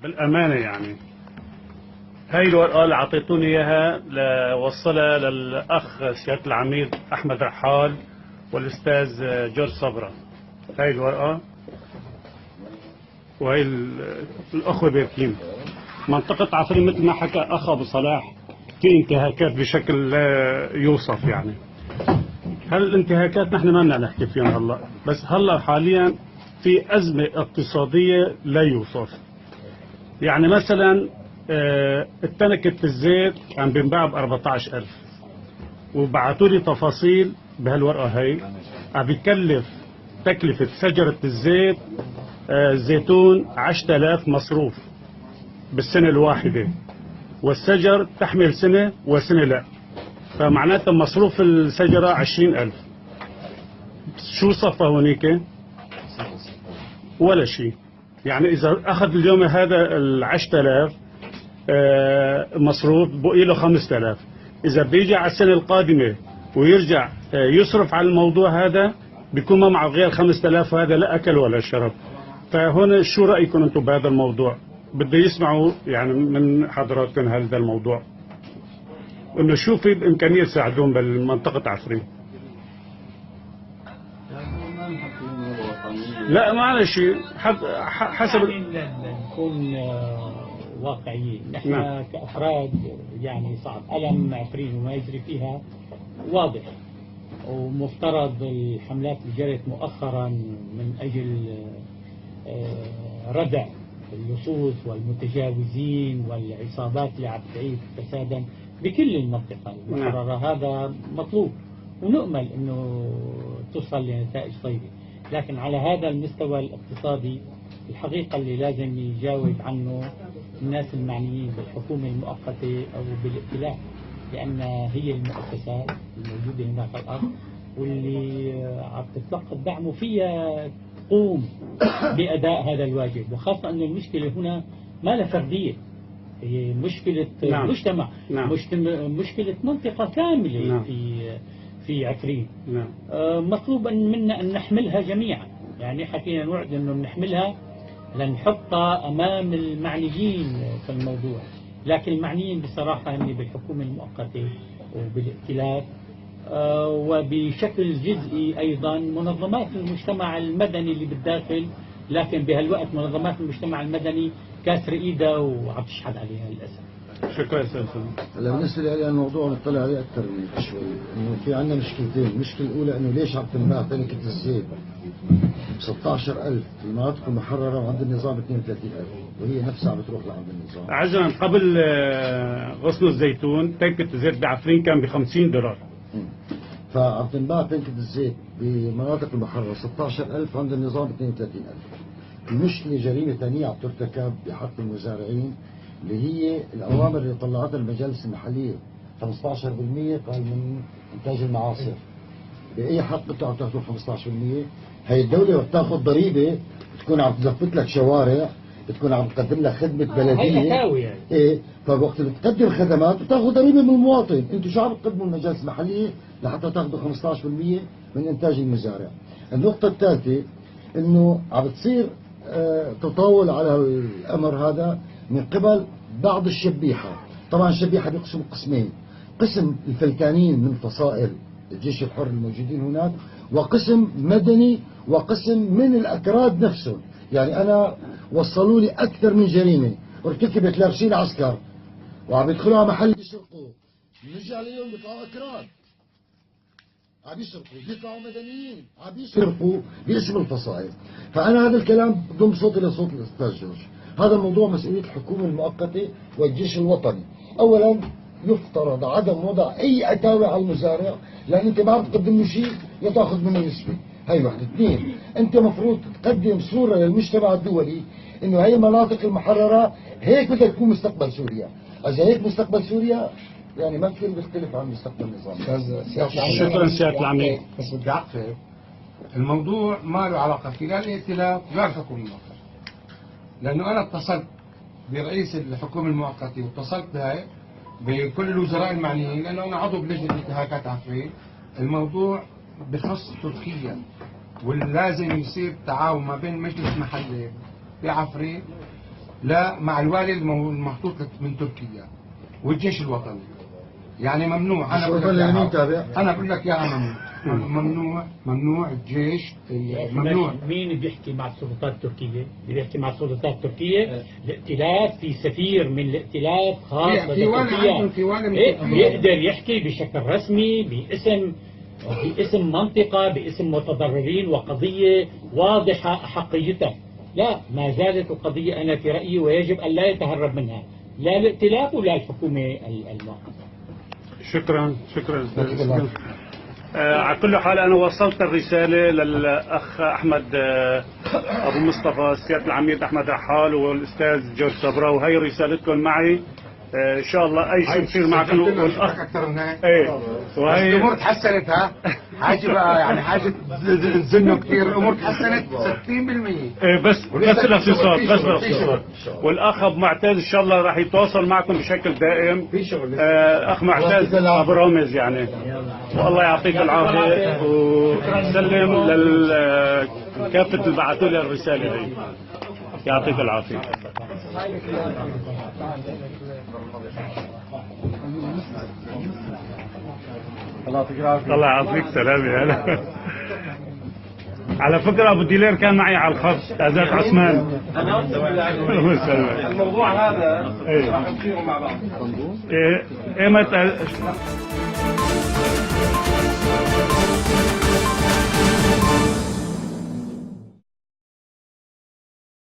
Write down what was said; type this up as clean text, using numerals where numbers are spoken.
بالأمانة يعني هاي الورقة اللي أعطيتوني إياها لوصلها للأخ سيادة العميد أحمد رحال والأستاذ جورج صبرا. هاي الورقة وهي الأخوة بيركين. منطقة عفرين مثل ما حكى أخ أبو صلاح في انتهاكات بشكل لا يوصف يعني. هالانتهاكات نحن ما بدنا نحكي فيها هلا، بس هلا حاليا في أزمة اقتصادية لا يوصف. يعني مثلا التنكة الزيت كان بينباع ب 14,000 وبعثوا لي تفاصيل بهالورقة هي. عم بيكلف تكلفة شجرة الزيت الزيتون 10,000 مصروف بالسنة الواحدة، والشجر تحمل سنة وسنة لا، فمعناتها مصروف الشجرة 20,000. شو صفى هونيك؟ ولا شيء. يعني إذا أخذ اليوم هذا 10,000 مصروف بقي له 5,000. إذا بيجي على السنة القادمة ويرجع يصرف على الموضوع هذا بيكون ما معه غير 5,000، وهذا لا أكل ولا شرب. فهنا شو رأيكم أنتم بهذا الموضوع؟ بدي يسمعوا يعني من حضراتكم هذا الموضوع، إنه شو في بإمكانية تساعدون بالمنطقة عفرين. لا معلش حسب نكون واقعيين. نحن نعم. كأفراد يعني صعب ألم عفرين وما يجري فيها واضح، ومفترض الحملات اللي جرت مؤخرا من أجل ردع اللصوص والمتجاوزين والعصابات اللي عم تعيش فسادا بكل المنطقة المحررة هذا مطلوب، ونؤمل أنه توصل لنتائج طيبة. لكن على هذا المستوى الاقتصادي الحقيقة اللي لازم يجاوب عنه الناس المعنيين بالحكومة المؤقتة أو بالائتلاف، لأن هي المؤسسات الموجودة هناك على الأرض واللي عم تتلقى الدعم وفيها تقوم بأداء هذا الواجب. وخاصة أن المشكلة هنا ما لها فردية، هي مشكلة نعم. مجتمع. نعم. مشكلة منطقة كاملة. نعم. في عفرين. نعم. مطلوب منا أن نحملها جميعا. يعني حكينا نوعد أنه نحملها لنحطها أمام المعنيين في الموضوع، لكن المعنيين بصراحة هم بالحكومة المؤقتة وبالائتلاف، وبشكل جزئي أيضا منظمات المجتمع المدني اللي بالداخل، لكن بهالوقت منظمات المجتمع المدني كاسر إيدها وعم تشحد عليها للأسف. شكرا استاذ. هلا بالنسبه لي الموضوع نطلع عليه اكثر من شوي، انه في عندنا مشكلتين. المشكله الاولى انه ليش عم تنباع تنكه الزيت ب 16,000 في المناطق المحرره وعند النظام 32,000، وهي نفسها عم بتروح لعند النظام. عجلا قبل غصن الزيتون تنكة الزيت بعفرين كان ب $50. فعم تنباع تنكه الزيت بمناطق المحرره 16,000 عند النظام 32,000. المشكله جريمه ثانيه عم ترتكب بحق المزارعين، اللي هي الأوامر اللي طلعتها المجالس المحلية 15% قال من إنتاج المعاصر. بأي حق أنتوا عم تاخذوا 15%؟ هي الدولة بتاخذ ضريبة، بتكون عم تزفت لك شوارع، بتكون عم تقدم لك خدمة بلدية. يعني. إيه، فوقت بتقدم خدمات بتاخذ ضريبة من المواطن. أنتوا شو عم تقدموا المجالس المحلية لحتى تاخذوا 15% من إنتاج المزارع؟ النقطة الثالثة إنه عم بتصير تطاول على الأمر هذا من قبل بعض الشبيحة. طبعا الشبيحة بيقسموا قسمين: قسم الفلكانين من فصائل الجيش الحر الموجودين هناك، وقسم مدني، وقسم من الأكراد نفسهم. يعني أنا وصلوا لي أكثر من جريمة ارتكبت لابسين عسكر وعم يدخلوا على محل يسرقوا، نرجع ليهم بيطلعوا أكراد عم يسرقوا، بيطلعوا مدنيين عم يسرقوا باسم الفصائل. فأنا هذا الكلام ضم صوتي لصوت الأستاذ جورج. هذا الموضوع مسؤولية الحكومة المؤقتة والجيش الوطني. أولا يفترض عدم وضع أي عتاوة على المزارع، لأن أنت ما عم تقدم له شيء يتاخذ منه نسبة. هي واحدة. اثنين، أنت مفروض تقدم صورة للمجتمع الدولي إنه هي المناطق المحررة هيك بدها تكون مستقبل سوريا. إذا هيك مستقبل سوريا يعني ما كثير بيختلف عن مستقبل النظام. شكرا سيادة العميد. بس بدي أعقب، الموضوع ما له علاقة في لا الائتلاف ولا الحكومة المؤقتة، لأنه أنا اتصلت برئيس الحكومة المؤقتة واتصلت بكل الوزراء المعنيين، لأنه أنا عضو بلجنة انتهاكات عفرين. الموضوع بخص تركيا، ولازم يصير تعاون ما بين مجلس محلي بعفرين لا مع الوالي المحطوط من تركيا والجيش الوطني. يعني ممنوع. انا بقول لك انا بقول لك يا ممنوع الجيش ممنوع. مين بيحكي مع السلطات التركية؟ اللي بيحكي مع السلطات التركية الائتلاف، في سفير من الائتلاف خاص بتركيا بيقدر يحكي بشكل رسمي باسم منطقة، باسم متضررين، وقضية واضحة أحقيتها. لا، ما زالت القضية أنا في رأيي ويجب أن لا يتهرب منها لا الائتلاف ولا الحكومة المؤقتة. شكرا. على كل حال أنا وصلت الرسالة للأخ أحمد أبو مصطفى، سيادة العميد أحمد رحال والأستاذ جورج صبرا، وهي رسالتكم معي. إن شاء الله أي شيء يصير معكم والأخ أكثر من هيك. إيه وهي الأمور تحسنت. حاجة بقى يعني حاجة تزنوا كثير. الأمور تحسنت 60%. إيه بس الاقتصاد والأخ أبو معتز إن شاء الله راح يتواصل معكم بشكل دائم. أخ معتز أبو رامز يعني، والله يعطيك العافية وسلم للكافة اللي بعثوا لي الرسالة هي. يعطيك العافية. الله يعافيك. سلام يا هلا. على فكرة أبو ديلير كان معي على الخط، أزاد عثمان. الموضوع هذا راح نصيره مع بعض. إيه متى